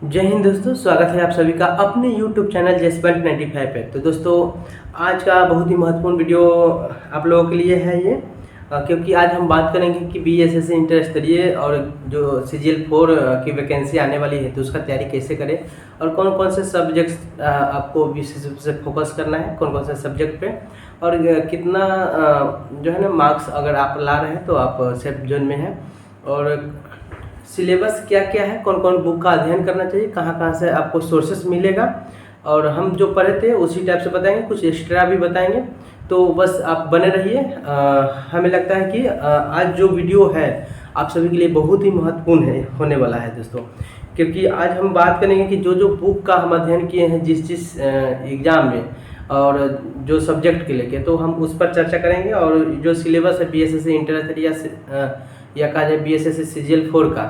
जय हिंद दोस्तों, स्वागत है आप सभी का अपने YouTube चैनल जेसपॉइंट 95 पे। तो दोस्तों आज का बहुत ही महत्वपूर्ण वीडियो आप लोगों के लिए है ये, क्योंकि आज हम बात करेंगे कि बीएसएससी इंटर स्तरीय और जो CGL 4 की वैकेंसी आने वाली है तो उसका तैयारी कैसे करें और कौन कौन से सब्जेक्ट्स आपको विशेष रूप से फोकस करना है, कौन कौन से सब्जेक्ट पे और कितना जो है ना मार्क्स अगर आप ला रहे हैं तो आप सेफ जोन में हैं और सिलेबस क्या क्या है, कौन कौन बुक का अध्ययन करना चाहिए, कहाँ कहाँ से आपको सोर्सेस मिलेगा और हम जो पढ़े थे उसी टाइप से बताएंगे, कुछ एक्स्ट्रा भी बताएंगे। तो बस आप बने रहिए। हमें लगता है कि आज जो वीडियो है आप सभी के लिए बहुत ही महत्वपूर्ण है होने वाला है दोस्तों, क्योंकि आज हम बात करेंगे कि जो जो बुक का हम अध्ययन किए हैं जिस एग्ज़ाम में और जो सब्जेक्ट के लेके, तो हम उस पर चर्चा करेंगे। और जो सिलेबस है बीएसएससी इंटर या कहा जाए बीएसएससी CGL 4 का,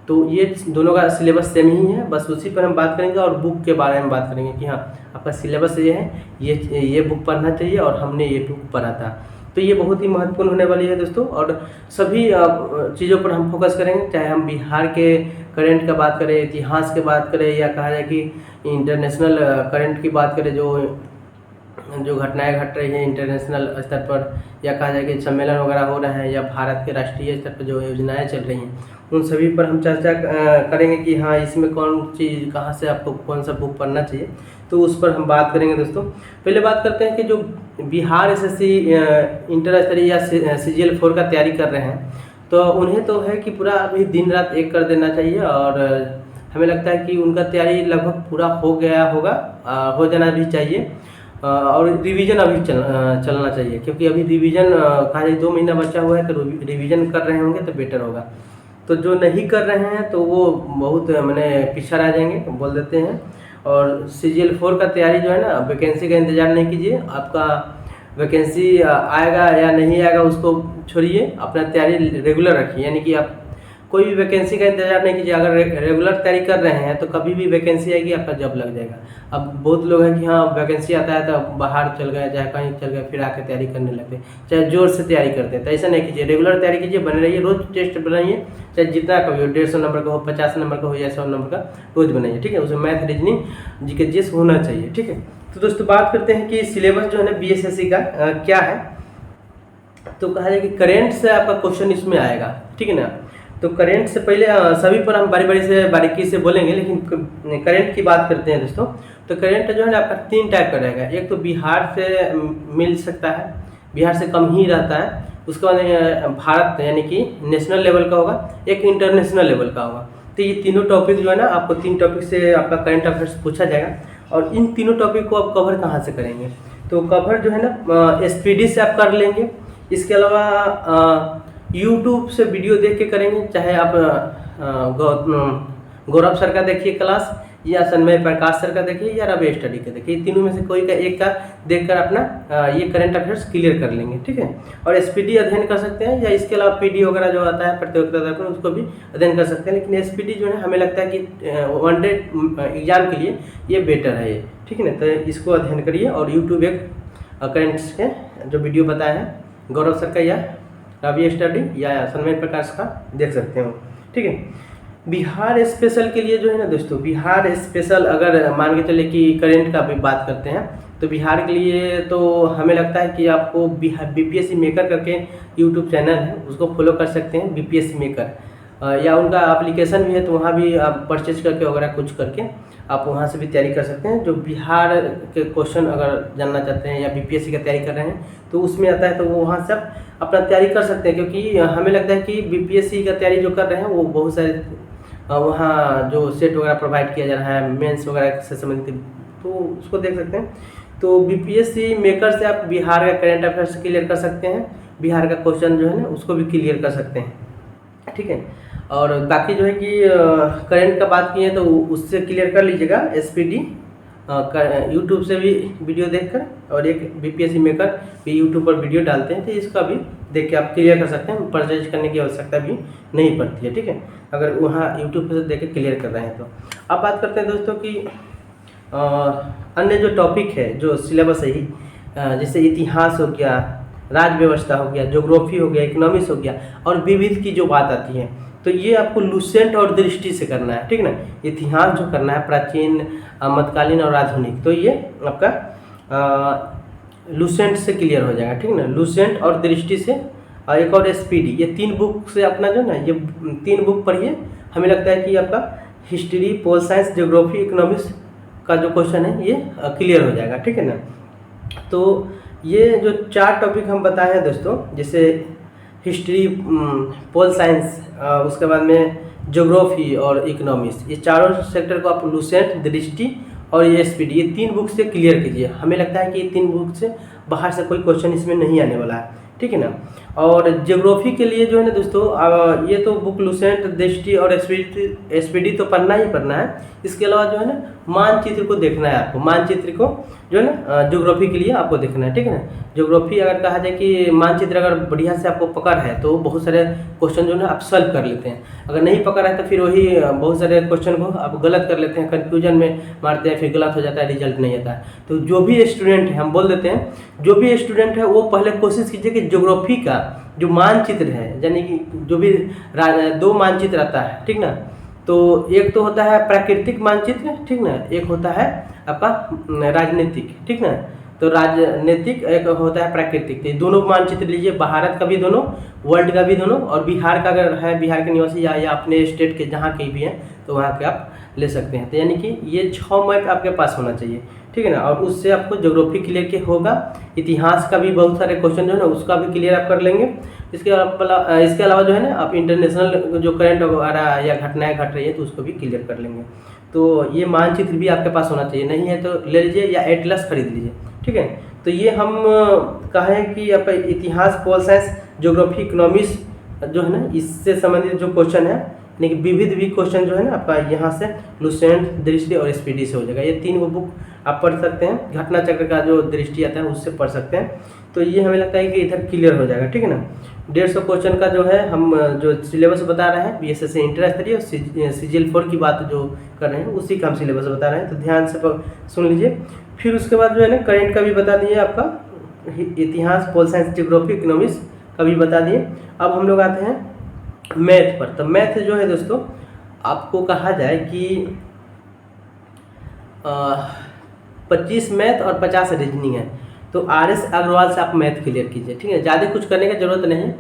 तो ये दोनों का सिलेबस सेम ही है, बस उसी पर हम बात करेंगे और बुक के बारे में बात करेंगे कि हाँ आपका सिलेबस ये है, ये बुक पढ़ना चाहिए और हमने ये बुक पढ़ा था। तो ये बहुत ही महत्वपूर्ण होने वाली है दोस्तों और सभी चीज़ों पर हम फोकस करेंगे, चाहे हम बिहार के करंट का बात करें, इतिहास की बात करें या कहा जाए कि इंटरनेशनल करंट की बात करें, जो घटनाएं घट रही हैं इंटरनेशनल स्तर पर, या कहा जाए कि सम्मेलन वगैरह हो रहे हैं, या भारत के राष्ट्रीय स्तर पर जो योजनाएं चल रही हैं उन सभी पर हम चर्चा करेंगे कि हाँ इसमें कौन चीज़ कहाँ से आपको कौन सा बुक पढ़ना चाहिए, तो उस पर हम बात करेंगे दोस्तों। पहले बात करते हैं कि जो बिहार SSC इंटर स्तरीय या CGL 4 का तैयारी कर रहे हैं तो उन्हें तो है कि पूरा अभी दिन रात एक कर देना चाहिए और हमें लगता है कि उनका तैयारी लगभग पूरा हो गया होगा, हो जाना भी चाहिए और रिवीजन अभी चलना चाहिए, क्योंकि अभी रिवीजन कहा जाए 2 महीना बचा हुआ है, तो रिवीजन कर रहे होंगे तो बेटर होगा। तो जो नहीं कर रहे हैं तो वो बहुत मैंने पीछे रह जाएंगे बोल देते हैं। और CGL 4 का तैयारी जो है ना, वैकेंसी का इंतज़ार नहीं कीजिए, आपका वैकेंसी आएगा या नहीं आएगा उसको छोड़िए, अपना तैयारी रेगुलर रखिए, यानी कि आप कोई भी वैकेंसी का इंतजार नहीं कीजिए। अगर रेगुलर तैयारी कर रहे हैं तो कभी भी वैकेंसी आएगी आपका जॉब लग जाएगा। अब बहुत लोग हैं कि हाँ वैकेंसी आता है तो बाहर चल गए, चाहे कहीं चल गए, फिर आके तैयारी करने लगते, चाहे जोर से तैयारी करते हैं, तो ऐसा नहीं कीजिए, रेगुलर तैयारी कीजिए, बने रहिए, रोज़ टेस्ट बनाइए, चाहे जितना का भी हो, 150 नंबर का हो, 50 नंबर का हो या 100 नंबर का, रोज़ बनाइए, ठीक है। उसमें मैथ, रीजनिंग, जीके जिस होना चाहिए, ठीक है। तो दोस्तों बात करते हैं कि सिलेबस जो है ना BSSC का क्या है। तो कहा जाए कि करेंट से आपका क्वेश्चन इसमें आएगा, ठीक है ना। तो करेंट से पहले सभी पर हम बारीकी से बोलेंगे, लेकिन करेंट की बात करते हैं दोस्तों। तो करेंट जो है ना आपका 3 टाइप का रहेगा। एक तो बिहार से मिल सकता है, बिहार से कम ही रहता है, उसके बाद भारत यानी कि नेशनल लेवल का होगा, एक इंटरनेशनल लेवल का होगा। तो ये तीनों टॉपिक जो है ना आपको 3 टॉपिक से आपका करंट अफेयर्स पूछा जाएगा। और इन तीनों टॉपिक को आप कवर कहाँ से करेंगे, तो कवर जो है ना SPD से आप कर लेंगे। इसके अलावा YouTube से वीडियो देख के करेंगे, चाहे आप गौरव सर का देखिए क्लास, या सन्मय प्रकाश सर का देखिए, या रवि स्टडी का देखिए, तीनों में से कोई का एक का देखकर अपना ये करंट अफेयर्स क्लियर कर लेंगे, ठीक है। और SPD अध्ययन कर सकते हैं, या इसके अलावा PD वगैरह जो आता है प्रतियोगिता दर्पण, उसको भी अध्ययन कर सकते हैं। लेकिन SPD जो है हमें लगता है कि वनडे एग्जाम के लिए ये बेटर है ये, ठीक है ना। तो इसको अध्ययन करिए और यूट्यूब एक करेंट्स के जो वीडियो बताए हैं गौरव सर का या रवि स्टडी या सन्मय प्रकाश का देख सकते हो, ठीक है। बिहार स्पेशल के लिए जो है ना दोस्तों, बिहार स्पेशल अगर मान के चले कि करंट का भी बात करते हैं, तो बिहार के लिए तो हमें लगता है कि आपको बिहार BPSC मेकर करके यूट्यूब चैनल है उसको फॉलो कर सकते हैं, BPSC मेकर, या उनका एप्लीकेशन भी है, तो वहाँ भी आप परचेज करके वगैरह कुछ करके आप वहाँ से भी तैयारी कर सकते हैं। जो बिहार के क्वेश्चन अगर जानना चाहते हैं या BPSC का तैयारी कर रहे हैं तो उसमें आता है, तो वो वहाँ से आप अपना तैयारी कर सकते हैं। क्योंकि हमें लगता है कि BPSC का तैयारी जो कर रहे हैं वो बहुत सारे वहाँ जो सेट वगैरह प्रोवाइड किया जा रहा है मेंस वगैरह से संबंधित, तो उसको देख सकते हैं। तो BPSC मेकर से आप बिहार का करंट अफेयर्स क्लियर कर सकते हैं, बिहार का क्वेश्चन जो है ना उसको भी क्लियर कर सकते हैं, ठीक है। और बाकी जो है कि करंट का बात की है तो उससे क्लियर कर लीजिएगा SPD यूट्यूब से भी वीडियो देखकर, और एक BPSC मेकर भी यूट्यूब पर वीडियो डालते हैं, तो इसका भी देख के आप क्लियर कर सकते हैं, परचेज करने की आवश्यकता भी नहीं पड़ती है, ठीक है, अगर वहाँ यूट्यूब से देख के क्लियर कर रहे हैं तो। अब बात करते हैं दोस्तों कि अन्य जो टॉपिक है जो सिलेबस है ही, जैसे इतिहास हो गया, राज्य व्यवस्था हो गया, ज्योग्राफी हो गया, इकोनॉमिक्स हो गया, और विविध की जो बात आती है तो ये आपको लुसेंट और दृष्टि से करना है, ठीक है ना। इतिहास जो करना है प्राचीन, मध्यकालीन और आधुनिक, तो ये आपका लुसेंट से क्लियर हो जाएगा, ठीक है ना। लुसेंट और दृष्टि से, और एक और एसपीडी, ये 3 बुक से अपना जो ना, ये 3 बुक पढ़िए। हमें लगता है कि आपका history, pol science, geography, economics का जो क्वेश्चन है ये क्लियर हो जाएगा, ठीक है ना। तो ये जो 4 टॉपिक हम बताए हैं दोस्तों, जैसे हिस्ट्री, पोल साइंस, उसके बाद में ज्योग्राफी और इकोनॉमिक्स, ये चारों सेक्टर को आप लुसेंट, दृष्टि और ये एसपीडी, ये 3 बुक से क्लियर कीजिए। हमें लगता है कि ये 3 बुक से बाहर से कोई क्वेश्चन इसमें नहीं आने वाला है, ठीक है ना। और ज्योग्राफी के लिए जो है ना दोस्तों, ये तो बुक लुसेंट, दृष्टि और एसपीडी तो पढ़ना ही पढ़ना है। इसके अलावा जो है ना मानचित्र को देखना है आपको, मानचित्र को जो है ना ज्योग्राफी के लिए आपको देखना है, ठीक है ना। ज्योग्राफी अगर कहा जाए कि मानचित्र अगर बढ़िया से आपको पकड़ है तो बहुत सारे क्वेश्चन जो है ना आप सॉल्व कर लेते हैं। अगर नहीं पकड़ है तो फिर वही बहुत सारे क्वेश्चन को आप गलत कर लेते हैं, कन्फ्यूजन में मारते हैं, फिर गलत हो जाता है, रिजल्ट नहीं आता है। तो जो भी स्टूडेंट है, हम बोल देते हैं, जो भी स्टूडेंट है वो पहले कोशिश कीजिए कि ज्योग्राफी का जो मानचित्र है, यानी कि जो भी 2 मानचित्र आता है, ठीक ना। तो एक तो होता है प्राकृतिक मानचित्र, ठीक ना, एक होता है आपका राजनीतिक, ठीक ना। तो राजनीतिक एक होता है प्राकृतिक, तो दोनों मानचित्र लीजिए, भारत का भी दोनों, वर्ल्ड का भी दोनों, और बिहार का अगर है, बिहार के निवासी या अपने स्टेट के जहाँ कहीं भी हैं तो वहाँ के आप ले सकते हैं। तो यानी कि ये 6 मैप आपके पास होना चाहिए, ठीक है ना। और उससे आपको ज्योग्राफी क्लियर के होगा। इतिहास का भी बहुत सारे क्वेश्चन जो है ना उसका भी क्लियर आप कर लेंगे। इसके अलावा जो है ना आप इंटरनेशनल जो करंट वगैरह या घटनाएं घट रही है तो उसको भी क्लियर कर लेंगे। तो ये मानचित्र भी आपके पास होना चाहिए, नहीं है तो ले लीजिए या एटलस खरीद लीजिए, ठीक है। तो ये हम कहें कि आप इतिहास, पोल साइंस, ज्योग्राफी, इकोनॉमिक्स जो है ना इससे संबंधित जो क्वेश्चन है, यानी कि विविध भी क्वेश्चन जो है ना आपका यहाँ से लुसेंट, दृष्टि और एसपीडी से हो जाएगा। ये 3 बुक आप पढ़ सकते हैं। घटना चक्र का जो दृष्टि आता है उससे पढ़ सकते हैं। तो ये हमें लगता है कि इधर क्लियर हो जाएगा, ठीक है ना। 150 क्वेश्चन का जो है हम जो सिलेबस बता रहे हैं, बीएसएससी इंटर स्तरीय और सीजीएल 4 की बात जो कर रहे हैं उसी का हम सिलेबस बता रहे हैं, तो ध्यान से सुन लीजिए। फिर उसके बाद जो है ना करंट का भी बता दिए, आपका इतिहास, पोल साइंस, ज्योग्राफी, इकोनॉमिक्स का भी बता दिए। अब हम लोग आते हैं मैथ पर। तो मैथ जो है दोस्तों, आपको कहा जाए कि 25 मैथ और 50 रीजनिंग है। तो आरएस अग्रवाल से आप मैथ क्लियर कीजिए, ठीक है। ज़्यादा कुछ करने की जरूरत नहीं है।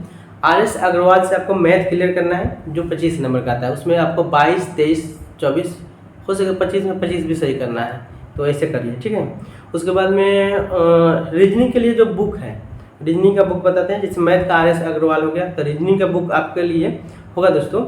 आरएस अग्रवाल से आपको मैथ क्लियर करना है, जो 25 नंबर का आता है। उसमें आपको 22, 23, 24 हो सके 25 में 25 भी सही करना है, तो ऐसे करिए, ठीक है। उसके बाद में रीजनिंग के लिए जो बुक है, रीजनिंग का बुक बताते हैं। जैसे मैथ का आरएस अग्रवाल हो गया, तो रीजनिंग का बुक आपके लिए होगा दोस्तों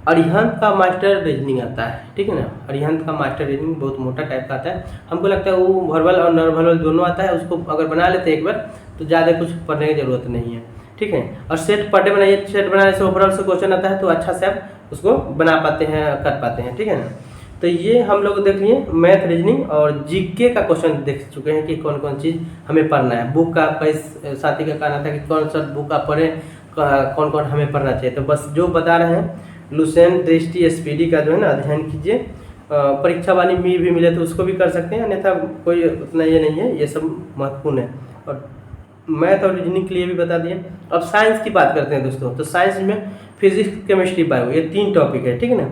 अरिहंत का मास्टर रीजनिंग आता है, ठीक है ना। अरिहंत का मास्टर रीजनिंग बहुत मोटा टाइप का आता है। हमको लगता है वो वर्बल और नॉन वर्बल दोनों आता है। उसको अगर बना लेते हैं एक बार तो ज़्यादा कुछ पढ़ने की जरूरत नहीं है, ठीक है। और सेट पर डे बनाइए। सेट बनाने से ओवरऑल से क्वेश्चन आता है तो अच्छा से आप उसको बना पाते हैं, कर पाते हैं, ठीक है ना। तो ये हम लोग देख लिए मैथ, रीजनिंग और जीके का क्वेश्चन देख चुके हैं कि कौन कौन चीज़ हमें पढ़ना है। बुक का कई साथी का कहना था कि कौन सा बुक आप पढ़ें, कौन कौन हमें पढ़ना चाहिए। तो बस जो बता रहे हैं लुसेंट, दृष्टि, एसपीडी का जो है ना अध्ययन कीजिए। परीक्षा वाली में भी मिले तो उसको भी कर सकते हैं, अन्यथा कोई उतना ये नहीं है, ये सब महत्वपूर्ण है। और मैथ और रीजनिंग के लिए भी बता दिए। अब साइंस की बात करते हैं दोस्तों। तो साइंस में फिजिक्स, केमिस्ट्री, बायो, ये 3 टॉपिक है, ठीक है ना।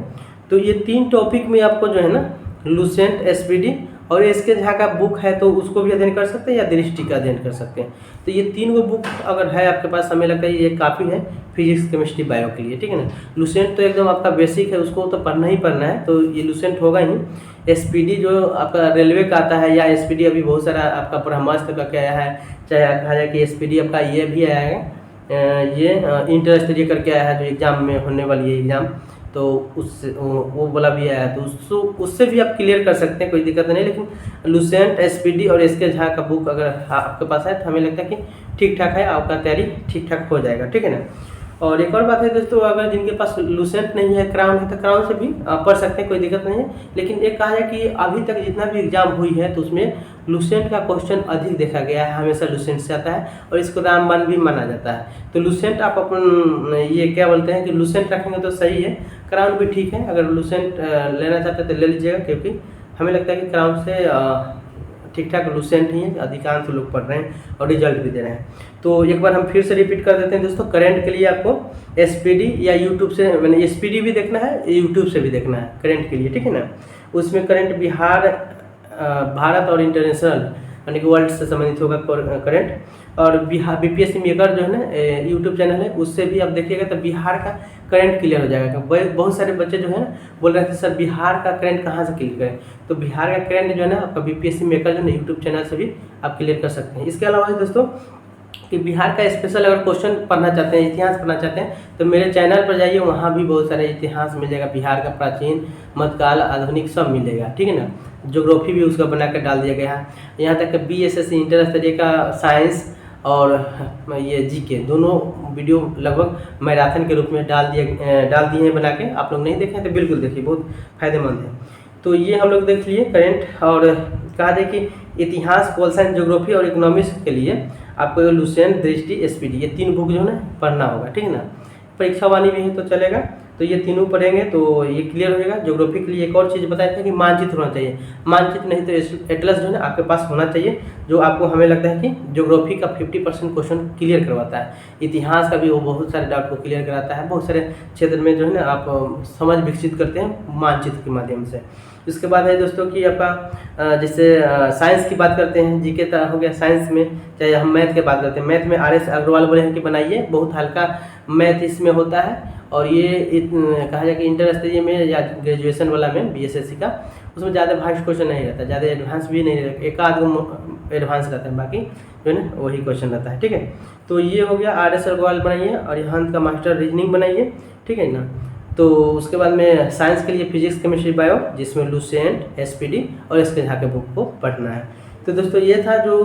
तो ये 3 टॉपिक में आपको जो है ना लुसेंट, एसपीडी और एसके झा का बुक है तो उसको भी अध्ययन कर सकते हैं या दृष्टि का अध्ययन कर सकते हैं। तो ये 3 बुक अगर है आपके पास, हमें लगता है ये काफ़ी है फिजिक्स, केमिस्ट्री, बायो के लिए, ठीक है ना। लुसेंट तो एकदम आपका बेसिक है, उसको तो पढ़ना ही पढ़ना है, तो ये लुसेंट होगा ही। एसपीडी जो आपका रेलवे का आता है, या एसपीडी अभी बहुत सारा आपका ब्रह्मास्त्र का क्या है, चाहे कहा जाए कि एसपीडी आपका ये भी आया है, ये इंटर स्तरीय करके आया है जो एग्ज़ाम में होने वाली है एग्ज़ाम, तो उससे वो वाला भी आया है, तो उससे भी आप क्लियर कर सकते हैं, कोई दिक्कत नहीं। लेकिन लुसेंट, एसपीडी और एसके झा का बुक अगर आपके पास है तो हमें लगता है कि ठीक ठाक है, आपका तैयारी ठीक ठाक हो जाएगा, ठीक है ना। और एक और बात है दोस्तों, अगर जिनके पास लुसेंट नहीं है, क्राउन है, तो क्राउन से भी पढ़ सकते हैं, कोई दिक्कत नहीं है। लेकिन एक कहा है कि अभी तक जितना भी एग्जाम हुई है तो उसमें लुसेंट का क्वेश्चन अधिक देखा गया है, हमेशा लुसेंट से आता है और इसको रामबाण भी माना जाता है। तो लुसेंट आप अपन ये क्या बोलते हैं कि लुसेंट रखेंगे तो सही है, क्राउन भी ठीक है। अगर लुसेंट लेना चाहते हैं तो ले लीजिएगा, क्योंकि हमें लगता है कि क्राउन से ठीक ठाक लूसेंट ही है, अधिकांश लोग पढ़ रहे हैं और रिजल्ट भी दे रहे हैं। तो एक बार हम फिर से रिपीट कर देते हैं दोस्तों। करंट के लिए आपको एसपीडी या यूट्यूब से, मैंने एसपीडी भी देखना है, यूट्यूब से भी देखना है करंट के लिए, ठीक है ना। उसमें करंट बिहार, भारत और इंटरनेशनल यानी कि वर्ल्ड से संबंधित होगा करंट। और बिहार बीपीएससी मेकर जो है ना यूट्यूब चैनल है, उससे भी आप देखिएगा तो बिहार का करंट क्लियर हो जाएगा। बहुत सारे बच्चे जो है ना बोल रहे थे सर बिहार का करंट कहाँ से क्लियर करें, तो बिहार का करंट जो है ना आपका बीपीएससी मेकर जो है यूट्यूब चैनल से भी आप क्लियर कर सकते हैं। इसके अलावा दोस्तों कि बिहार का स्पेशल अगर क्वेश्चन पढ़ना चाहते हैं, इतिहास पढ़ना चाहते हैं, तो मेरे चैनल पर जाइए, वहाँ भी बहुत सारे इतिहास मिल जाएगा। बिहार का प्राचीन, मध्यकाल, आधुनिक सब मिलेगा, ठीक है ना। ज्योग्राफी भी उसका बना कर डाल दिया गया है। यहाँ तक कि बीएसएससी इंटर स्तरीय का साइंस और ये जीके दोनों वीडियो लगभग मैराथन के रूप में डाल दिए हैं बना के। आप लोग नहीं देखें तो बिल्कुल देखिए, बहुत फायदेमंद है। तो ये हम लोग देख लिए करंट। और कहा जाए कि इतिहास, पोल साइंस, ज्योग्राफी और इकोनॉमिक्स के लिए आपको लुसेंट, दृष्टि, एसपीडी ये 3 बुक जो है ना पढ़ना होगा, ठीक है ना। परीक्षा वाली भी है तो चलेगा, तो ये तीनों पढ़ेंगे तो ये क्लियर हो जाएगा। ज्योग्राफी के लिए एक और चीज़ बताया था कि मानचित्र होना चाहिए, मानचित्र नहीं तो एटलस जो है ना आपके पास होना चाहिए, जो आपको हमें लगता है कि ज्योग्राफी का 50% क्वेश्चन क्लियर करवाता है। इतिहास का भी वो बहुत सारे डाउट को क्लियर कराता है। बहुत सारे क्षेत्र में जो है ना आप समझ विकसित करते हैं मानचित्र के माध्यम से। इसके बाद है दोस्तों कि आपका जैसे साइंस की बात करते हैं, जीके हो गया साइंस में, चाहे हम मैथ की बात करते हैं, मैथ में आर.एस. अग्रवाल बोले हैं कि बनाइए, बहुत हल्का मैथ इसमें होता है। और ये कहा जाए कि इंटर स्तरीय में या ग्रेजुएशन वाला में बीएसएससी का, उसमें ज़्यादा भास्ट क्वेश्चन नहीं रहता, ज़्यादा एडवांस भी नहीं रहता, एक आध एडवांस रहता है, बाकी जो है ना वही क्वेश्चन रहता है, ठीक है। तो ये हो गया आर.एस. अग्रवाल बनाइए और यहाँ का मास्टर रीजनिंग बनाइए, ठीक है ना। तो उसके बाद में साइंस के लिए फिजिक्स, केमिस्ट्री, बायो, जिसमें लुसेंट, एसपीडी और इसके झा के बुक को पढ़ना है। तो दोस्तों ये था जो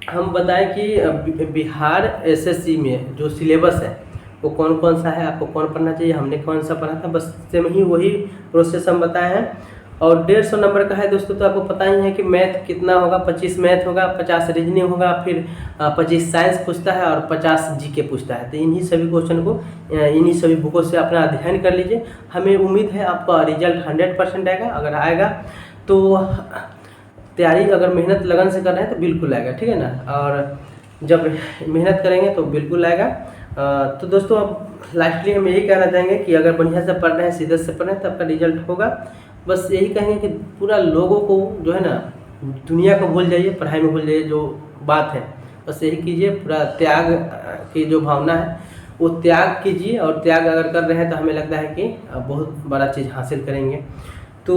हम बताएं कि बिहार एसएससी में जो सिलेबस है वो कौन कौन सा है, आपको कौन पढ़ना चाहिए, हमने कौन सा पढ़ा था, बस सेम ही वही प्रोसेस हम बताए हैं। और 150 नंबर का है दोस्तों, तो आपको पता ही है कि मैथ कितना होगा, 25 मैथ होगा, 50 रीजनिंग होगा, फिर 25 साइंस पूछता है और 50 जीके पूछता है। तो इन्हीं सभी क्वेश्चन को इन्हीं सभी बुकों से अपना अध्ययन कर लीजिए। हमें उम्मीद है आपका रिजल्ट 100% आएगा। अगर आएगा तो तैयारी अगर मेहनत लगन से कर रहे हैं तो बिल्कुल आएगा, ठीक है ना। और जब मेहनत करेंगे तो बिल्कुल आएगा। तो दोस्तों अब लास्टली हम यही कहना चाहेंगे कि अगर बढ़िया से पढ़ रहे हैं, सीधे से पढ़ रहे हैं तो आपका रिजल्ट होगा। बस यही कहेंगे कि पूरा लोगों को जो है ना दुनिया को भूल जाइए, पढ़ाई में भूल जाइए, जो बात है बस यही कीजिए। पूरा त्याग की जो भावना है वो त्याग कीजिए, और त्याग अगर कर रहे हैं तो हमें लगता है कि बहुत बड़ा चीज़ हासिल करेंगे। तो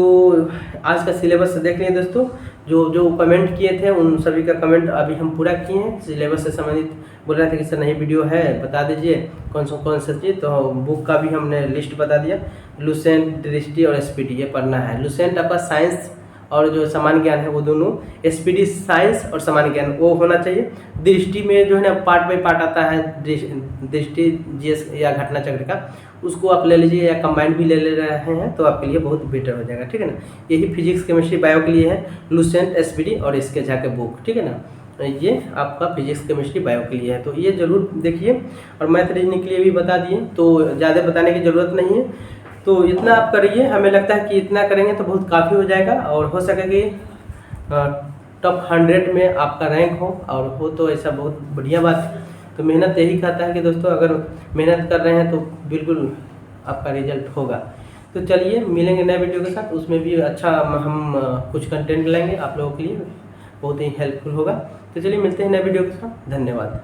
आज का सिलेबस देख लिए दोस्तों, जो जो कमेंट किए थे उन सभी का कमेंट अभी हम पूरा किए हैं। सिलेबस से संबंधित बोल रहे थे कि सर नई वीडियो है, बता दीजिए कौन सा चीज़, तो बुक का भी हमने लिस्ट बता दिया। लुसेंट, दृष्टि और एसपीडी ये पढ़ना है। लुसेंट आपका साइंस और जो सामान्य ज्ञान है वो दोनों, एसपीडी साइंस और सामान्य ज्ञान वो होना चाहिए। दृष्टि में जो है ना पार्ट बाई पार्ट आता है, दृष्टि जीएस या घटना चक्र का, उसको आप ले लीजिए या कंबाइंड भी ले रहे हैं तो आपके लिए बहुत बेटर हो जाएगा, ठीक है ना। यही फिजिक्स, केमिस्ट्री, बायो के लिए है लुसेंट, एसपीडी और इसके जाके बुक, ठीक है ना। ये आपका फिजिक्स, केमिस्ट्री, बायो के लिए है, तो ये जरूर देखिए। और मैथ रीजनिंग के लिए भी बता दिए, तो ज़्यादा बताने की ज़रूरत नहीं है। तो इतना आप करिए, हमें लगता है कि इतना करेंगे तो बहुत काफ़ी हो जाएगा। और हो सके कि टॉप 100 में आपका रैंक हो, और हो तो ऐसा बहुत बढ़िया बात है। तो मेहनत यही कहता है कि दोस्तों अगर मेहनत कर रहे हैं तो बिल्कुल आपका रिजल्ट होगा। तो चलिए मिलेंगे नए वीडियो के साथ, उसमें भी अच्छा हम कुछ कंटेंट लाएंगे आप लोगों के लिए, बहुत ही हेल्पफुल होगा। तो चलिए मिलते हैं नए वीडियो के साथ, धन्यवाद।